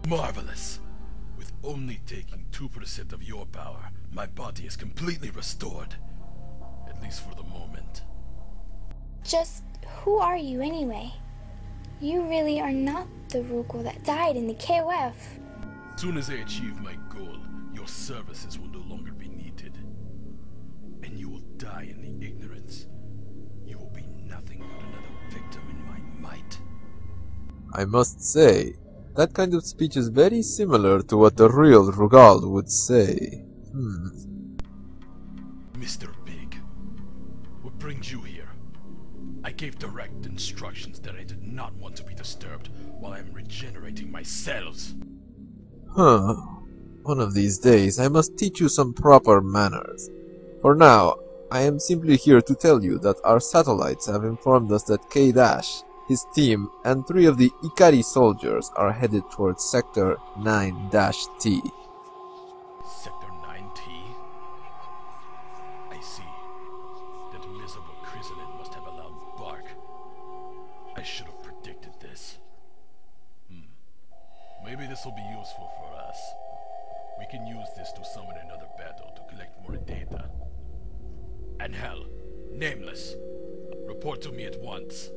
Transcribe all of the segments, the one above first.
Marvelous! With only taking 2% of your power, my body is completely restored. At least for the moment. Just who are you anyway? You really are not the Rugal that died in the KOF. As soon as I achieve my goal, your services will no longer be needed. And you will die in the ignorance. You will be nothing but another victim in my might. I must say, that kind of speech is very similar to what the real Rugal would say. Mr.Big, what brings you here? I gave direct instructions that I did not want to be disturbed while I am regenerating my cells. One of these days I must teach you some proper manners. For now, I am simply here to tell you that our satellites have informed us that K-, his team, and 3 of the Ikari soldiers are headed towards Sector 9-T. Sector 9T? I see. That miserable chrysalid must have allowed bark. I should have predicted this. Maybe this will be useful for us. We can use this to summon another battle to collect more data. And hell, Nameless, report to me at once.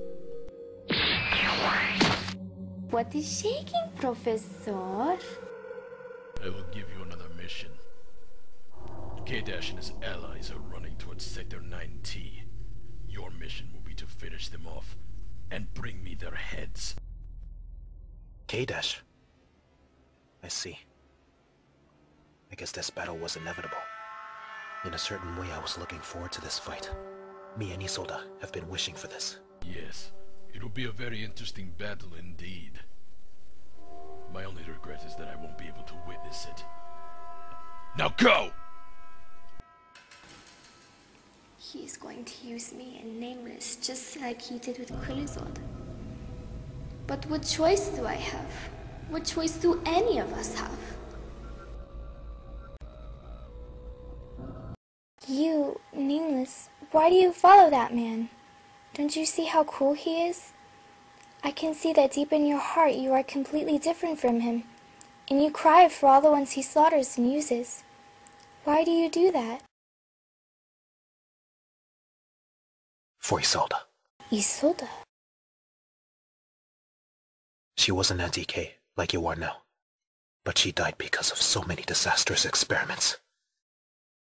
What is shaking, Professor? I will give you another mission. K- and his allies are running towards Sector 9T. Your mission will be to finish them off and bring me their heads. K-. I see. I guess this battle was inevitable. In a certain way, I was looking forward to this fight. Me and Isolde have been wishing for this. Yes, it'll be a very interesting battle indeed. My only regret is that I won't be able to witness it. Now go! He's going to use me and Nameless just like he did with Kula. But what choice do I have? What choice do any of us have? You, Nameless, why do you follow that man? Don't you see how cool he is? I can see that deep in your heart you are completely different from him, and you cry for all the ones he slaughters and uses. Why do you do that? For Isolde. Isolde? She was an anti-K, like you are now. But she died because of so many disastrous experiments.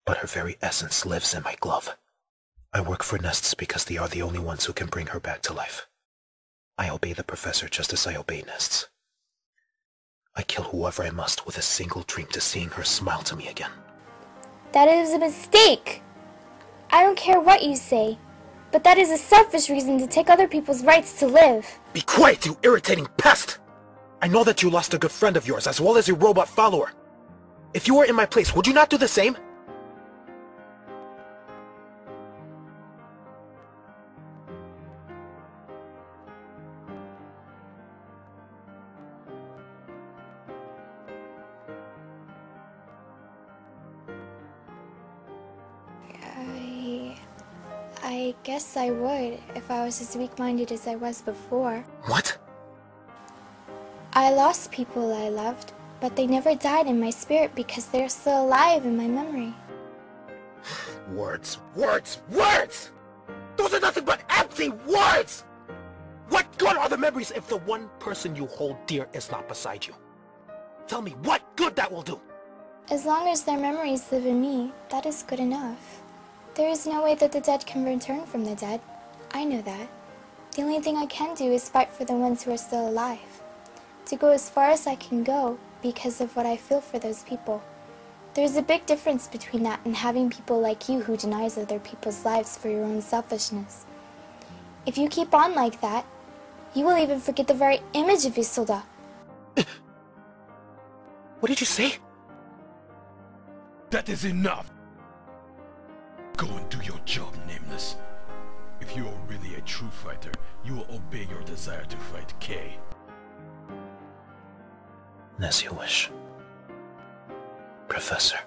But her very essence lives in my glove. I work for Nests because they are the only ones who can bring her back to life. I obey the professor just as I obey Nests. I kill whoever I must with a single dream to seeing her smile to me again. That is a mistake! I don't care what you say, but that is a selfish reason to take other people's rights to live. Be quiet, you irritating pest! I know that you lost a good friend of yours as well as your robot follower. If you were in my place, would you not do the same? I guess I would, if I was as weak-minded as I was before. What? I lost people I loved, but they never died in my spirit because they're still alive in my memory. Words, words, words! Those are nothing but empty words! What good are the memories if the one person you hold dear is not beside you? Tell me what good that will do! As long as their memories live in me, that is good enough. There is no way that the dead can return from the dead. I know that. The only thing I can do is fight for the ones who are still alive. To go as far as I can go because of what I feel for those people. There's a big difference between that and having people like you who denies other people's lives for your own selfishness. If you keep on like that, you will even forget the very image of Isolde. What did you say? That is enough! Go and do your job, Nameless. If you are really a true fighter, you will obey your desire to fight K. As you wish, Professor.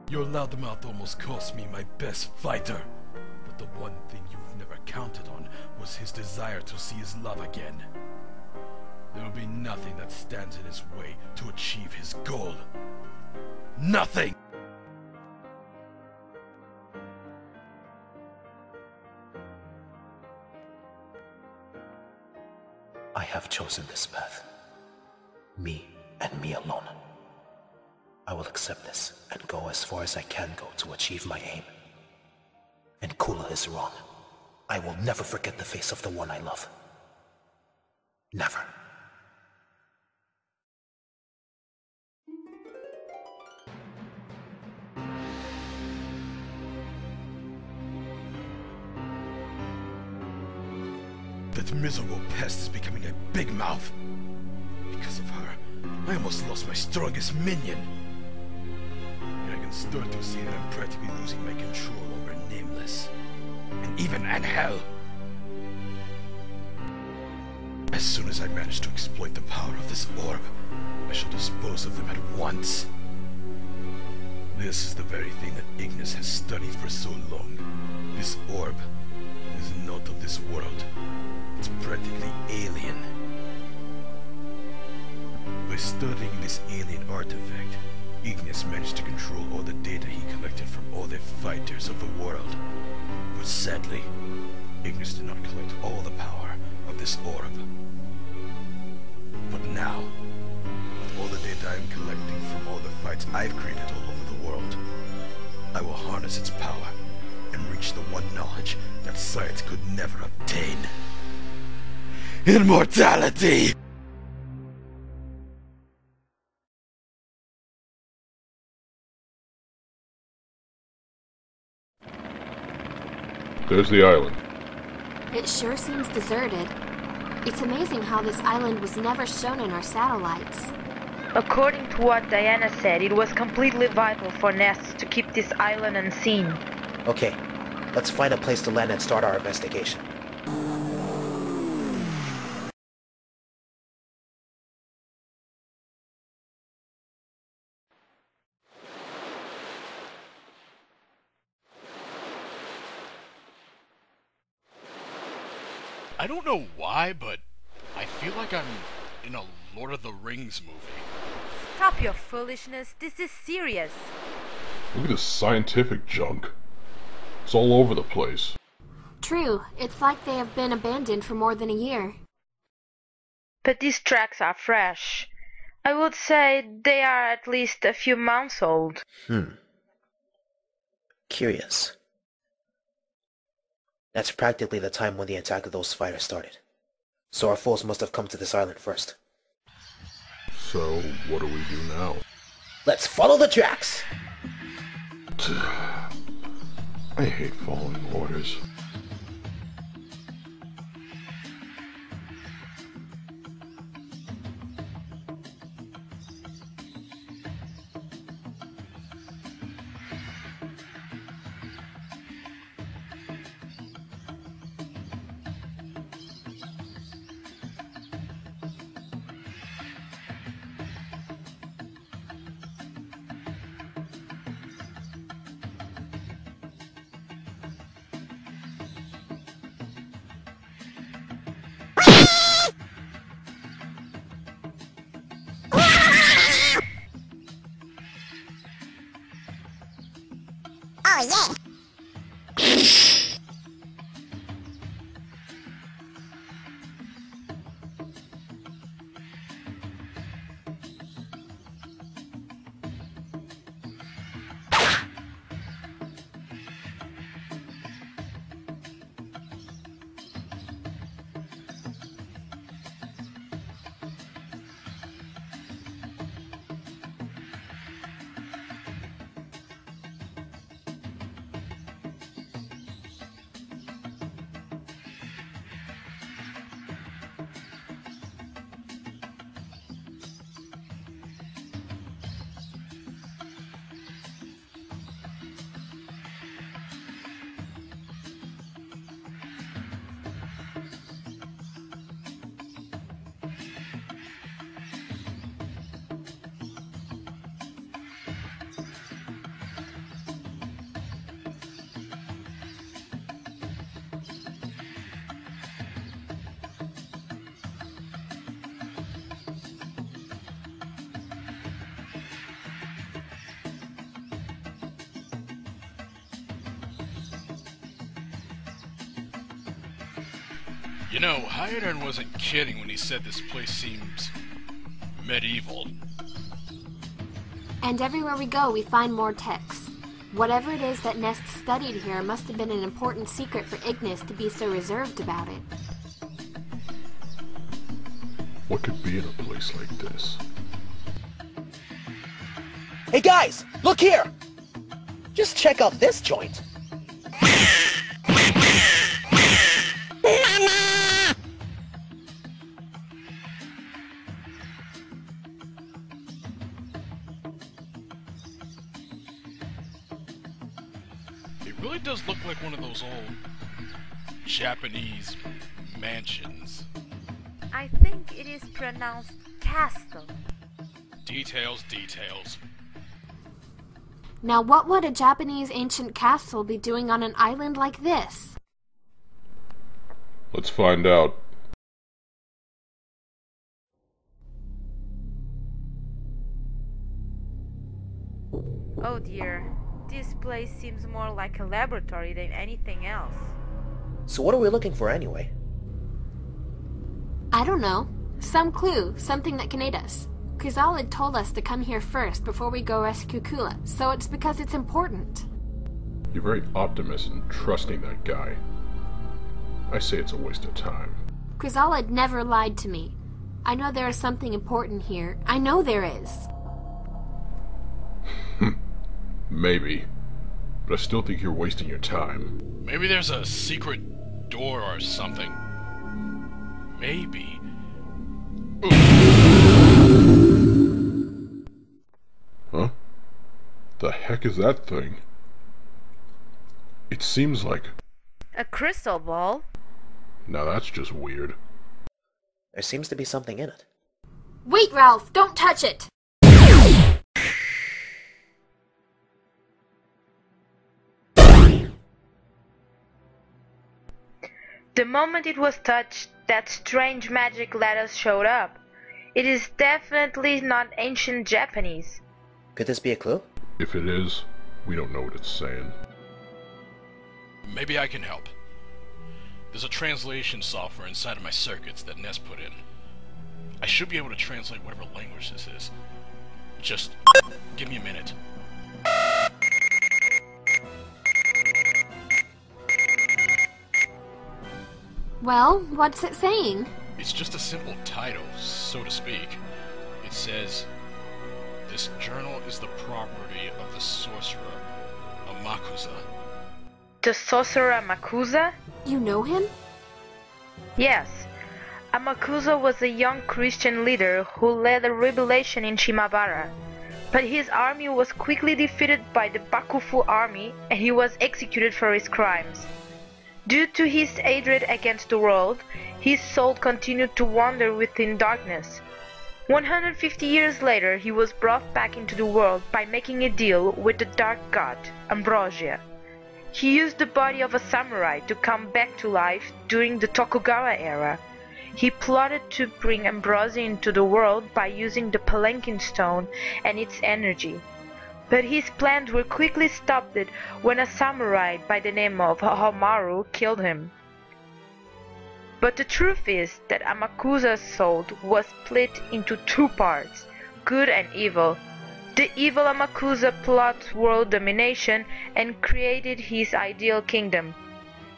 Your loudmouth almost cost me my best fighter. But the one thing you've never counted on was his desire to see his love again. There will be nothing that stands in his way to achieve his goal. Nothing! I have chosen this path. Me and me alone. I will accept this and go as far as I can go to achieve my aim. And Kula is wrong. I will never forget the face of the one I love. Never. That miserable pest is becoming a big mouth. Because of her, I almost lost my strongest minion. And I can start to see that I'm practically losing my control over Nameless. And even Angel. As soon as I manage to exploit the power of this orb, I shall dispose of them at once. This is the very thing that Ignis has studied for so long. This orb is not of this world. It's practically alien. By studying this alien artifact, Ignis managed to control all the data he collected from all the fighters of the world. But sadly, Ignis did not collect all the power of this orb. But now, with all the data I'm collecting from all the fights I've created all over the world, I will harness its power and reach the one knowledge that science could never obtain. Immortality! There's the island. It sure seems deserted. It's amazing how this island was never shown in our satellites. According to what Diana said, it was completely vital for Nests to keep this island unseen. Okay, let's find a place to land and start our investigation. I don't know why, but I feel like I'm in a Lord of the Rings movie. Stop your foolishness, this is serious. Look at this scientific junk. It's all over the place. True, it's like they have been abandoned for more than a year. But these tracks are fresh. I would say they are at least a few months old. Curious. That's practically the time when the attack of those fighters started. So our foes must have come to this island first. So, what do we do now? Let's follow the tracks! I hate following orders. Oh yeah! You know, Hayden wasn't kidding when he said this place seems medieval. And everywhere we go, we find more texts. Whatever it is that Nest studied here must have been an important secret for Ignis to be so reserved about it. What could be in a place like this? Hey guys, look here! Just check out this joint. It really does look like one of those old Japanese mansions. I think it is pronounced castle. Details, details. Now what would a Japanese ancient castle be doing on an island like this? Let's find out. Oh dear, this place seems more like a laboratory than anything else. So what are we looking for anyway? I don't know. Some clue, something that can aid us. Krizal had told us to come here first before we go rescue Kula, so it's because it's important. You're very optimistic and trusting that guy. I say it's a waste of time. Krizal had never lied to me. I know there is something important here. I know there is. Maybe. But I still think you're wasting your time. Maybe there's a secret door or something. Maybe. Huh? The heck is that thing? It seems like... A crystal ball? Now that's just weird. There seems to be something in it. Wait, Ralf! Don't touch it! The moment it was touched, that strange magic letters showed up. It is definitely not ancient Japanese. Could this be a clue? If it is, we don't know what it's saying. Maybe I can help. There's a translation software inside of my circuits that Ness put in. I should be able to translate whatever language this is. Just give me a minute. Well, what's it saying? It's just a simple title, so to speak. It says, "This journal is the property of the sorcerer, Amakusa." The sorcerer Amakusa? You know him? Yes. Amakusa was a young Christian leader who led a rebellion in Shimabara. But his army was quickly defeated by the Bakufu army and he was executed for his crimes. Due to his hatred against the world, his soul continued to wander within darkness. 150 years later, he was brought back into the world by making a deal with the dark god, Ambrosia. He used the body of a samurai to come back to life during the Tokugawa era. He plotted to bring Ambrosia into the world by using the Palanquin stone and its energy. But his plans were quickly stopped when a samurai by the name of Homaru killed him. But the truth is that Amakusa's soul was split into two parts, good and evil. The evil Amakusa plots world domination and created his ideal kingdom.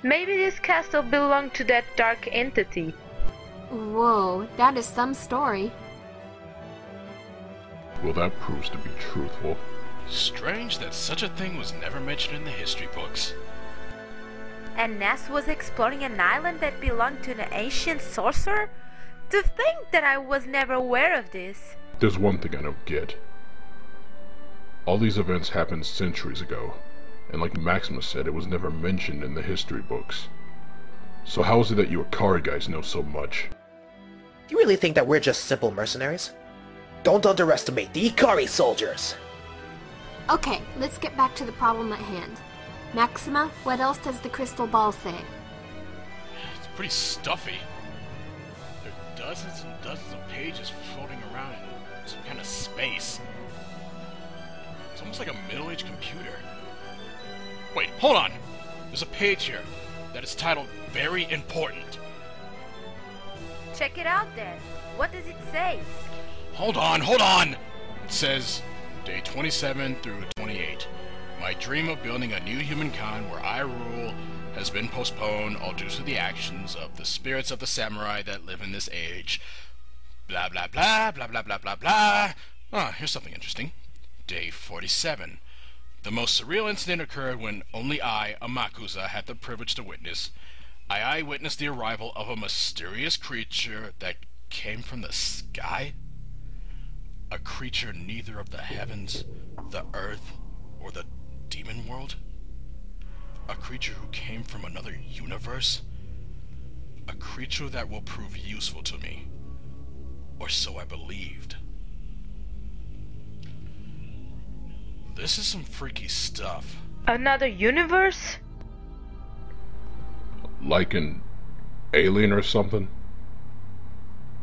Maybe this castle belonged to that dark entity. Whoa, that is some story. Well, that proves to be truthful. Strange that such a thing was never mentioned in the history books. And Ness was exploring an island that belonged to an ancient sorcerer? To think that I was never aware of this. There's one thing I don't get. All these events happened centuries ago, and like Maxima said, it was never mentioned in the history books. So how is it that you Ikari guys know so much? Do you really think that we're just simple mercenaries? Don't underestimate the Ikari soldiers! Okay, let's get back to the problem at hand. Maxima, what else does the crystal ball say? It's pretty stuffy. There are dozens and dozens of pages floating around in some kind of space. It's almost like a middle-aged computer. Wait, hold on! There's a page here that is titled Very Important. check it out then. What does it say? Hold on, hold on! It says, day 27 through 28. My dream of building a new humankind where I rule has been postponed, all due to the actions of the spirits of the samurai that live in this age. Blah blah blah, blah blah blah blah blah. Ah, here's something interesting. Day 47. The most surreal incident occurred when only I, a Makuza, had the privilege to witness. I witnessed the arrival of a mysterious creature that came from the sky. A creature neither of the heavens, the earth, or the demon world. A creature who came from another universe. A creature that will prove useful to me. Or so I believed. This is some freaky stuff. Another universe? Like an alien or something?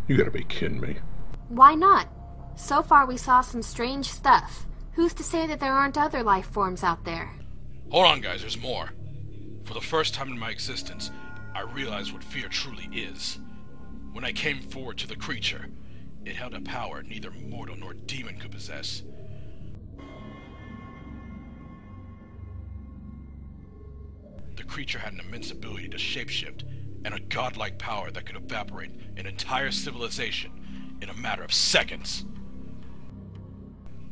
You gotta be kidding me. Why not? So far we saw some strange stuff. Who's to say that there aren't other life forms out there? Hold on, guys, there's more. For the first time in my existence, I realized what fear truly is. When I came forward to the creature, it held a power neither mortal nor demon could possess. The creature had an immense ability to shapeshift, and a godlike power that could evaporate an entire civilization in a matter of seconds.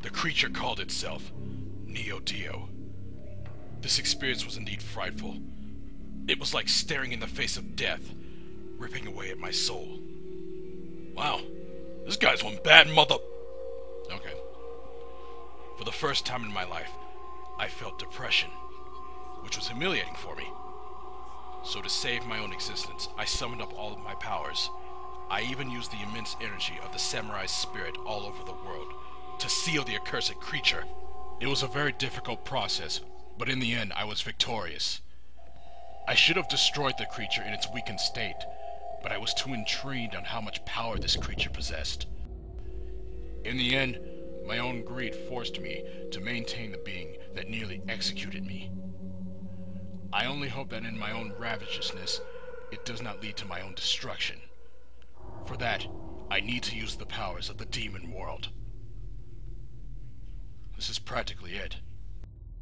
The creature called itself Neo-Dio. This experience was indeed frightful. It was like staring in the face of death, ripping away at my soul. Wow, this guy's one bad mother... Okay. For the first time in my life, I felt depression, which was humiliating for me. So to save my own existence, I summoned up all of my powers. I even used the immense energy of the samurai's spirit all over the world to seal the accursed creature. It was a very difficult process, but in the end I was victorious. I should have destroyed the creature in its weakened state, but I was too intrigued on how much power this creature possessed. In the end, my own greed forced me to maintain the being that nearly executed me. I only hope that in my own ravagiousness, it does not lead to my own destruction. For that, I need to use the powers of the demon world. This is practically it.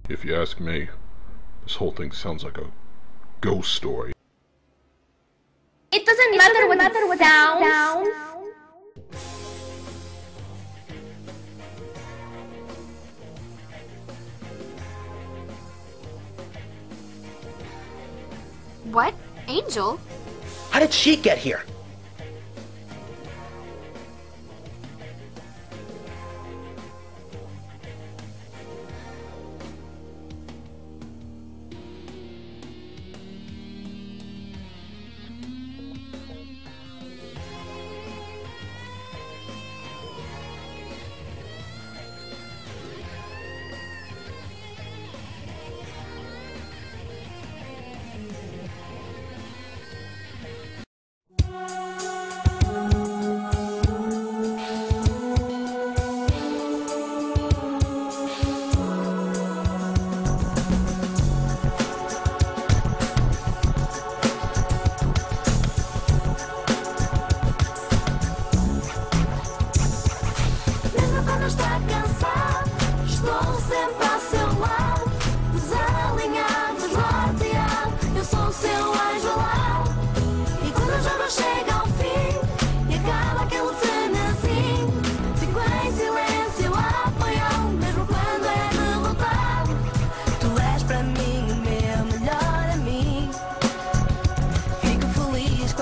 If you ask me, this whole thing sounds like a ghost story. It doesn't matter what it sounds. What? Angel? How did she get here?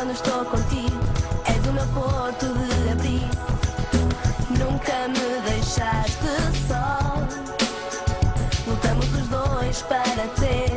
quando estou contigo, és o meu porto de abrigo. Nunca me deixaste só, lutamos os dois para ter